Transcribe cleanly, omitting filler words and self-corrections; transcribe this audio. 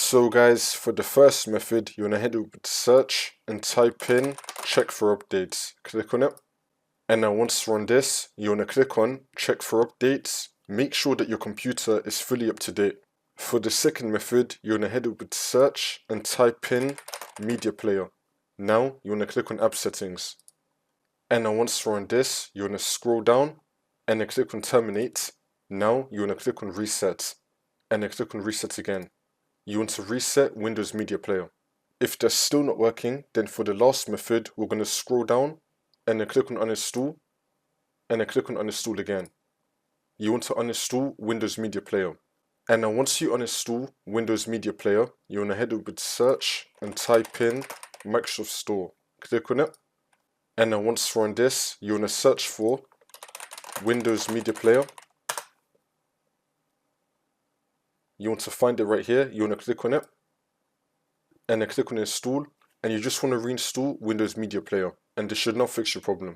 So guys, for the first method, you want to head over to search and type in check for updates. Click on it. And now once you're on this, you want to click on check for updates. Make sure that your computer is fully up to date. For the second method, you want to head over to search and type in media player. Now you want to click on app settings. And now once you're on this, you want to scroll down and then click on terminate. Now you want to click on reset and then click on reset again. You want to reset Windows Media Player. If that's still not working, then for the last method, we're going to scroll down and then click on uninstall and then click on uninstall again. You want to uninstall Windows Media Player. And now once you uninstall Windows Media Player, you want to head over to search and type in Microsoft Store. Click on it. And now once you're on this, you want to search for Windows Media Player. You want to find it right here. You want to click on it. And then click on install. And you just want to reinstall Windows Media Player. And this should not fix your problem.